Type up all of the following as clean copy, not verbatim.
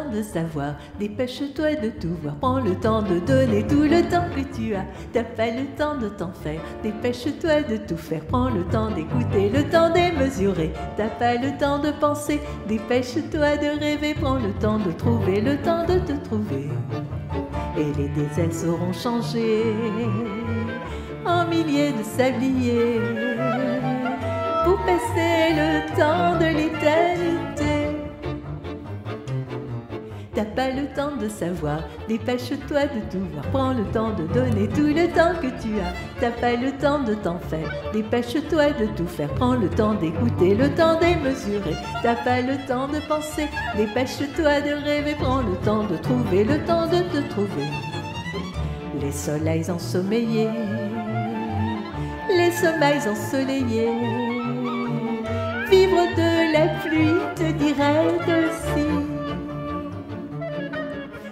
temps de savoir, dépêche-toi de tout voir. Prends le temps de donner tout le temps que tu as. T'as pas le temps de t'en faire, dépêche-toi de tout faire. Prends le temps d'écouter, le temps démesuré. T'as pas le temps de penser, dépêche-toi de rêver. Prends le temps de trouver, le temps de te trouver. Et les déserts seront changés en milliers de sabliers pour passer le temps de l'éternité. T'as pas le temps de savoir, dépêche-toi de tout voir. Prends le temps de donner tout le temps que tu as. T'as pas le temps de t'en faire, dépêche-toi de tout faire. Prends le temps d'écouter, le temps démesuré. T'as pas le temps de penser, dépêche-toi de rêver. Prends le temps de trouver, le temps de te trouver. Les soleils ensommeillés, les sommeils ensoleillés, vivre de la pluie te dirait aussi.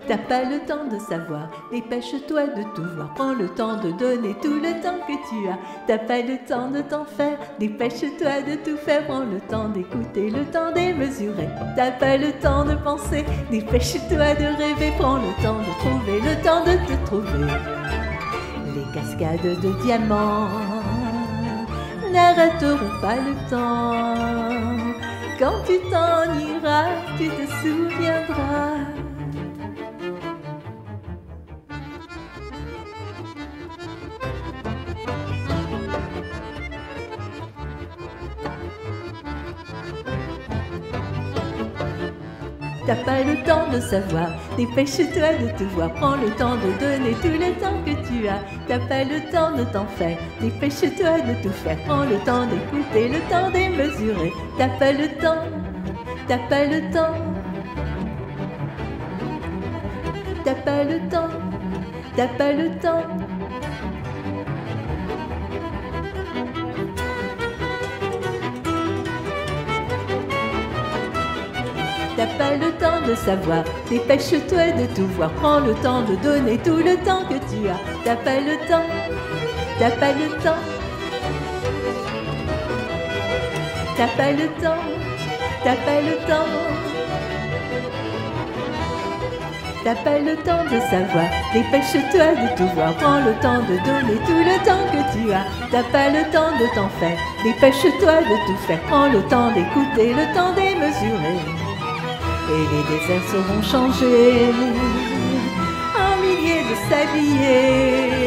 T'as pas le temps de savoir, dépêche-toi de tout voir. Prends le temps de donner tout le temps que tu as. T'as pas le temps de t'en faire, dépêche-toi de tout faire. Prends le temps d'écouter, le temps démesuré. T'as pas le temps de penser, dépêche-toi de rêver. Prends le temps de trouver, le temps de te trouver. Les cascades de diamants n'arrêteront pas le temps. Quand tu t'en iras, tu te souviendras. T'as pas le temps de savoir, dépêche-toi de te voir. Prends le temps de donner tout le temps que tu as. T'as pas le temps de t'en faire, dépêche-toi de tout faire. Prends le temps d'écouter, le temps démesuré. T'as pas le temps, t'as pas le temps. T'as pas le temps, t'as pas le temps. T'as pas le temps de savoir, dépêche-toi de tout voir. Prends le temps de donner tout le temps que tu as. T'as pas le temps, t'as pas le temps. T'as pas le temps, t'as pas le temps. T'as pas le temps de savoir, dépêche-toi de tout voir. Prends le temps de donner tout le temps que tu as. T'as pas le temps de t'en faire, dépêche-toi de tout faire. Prends le temps d'écouter, le temps démesuré. Et les déserts seront changés en milliers de sabliers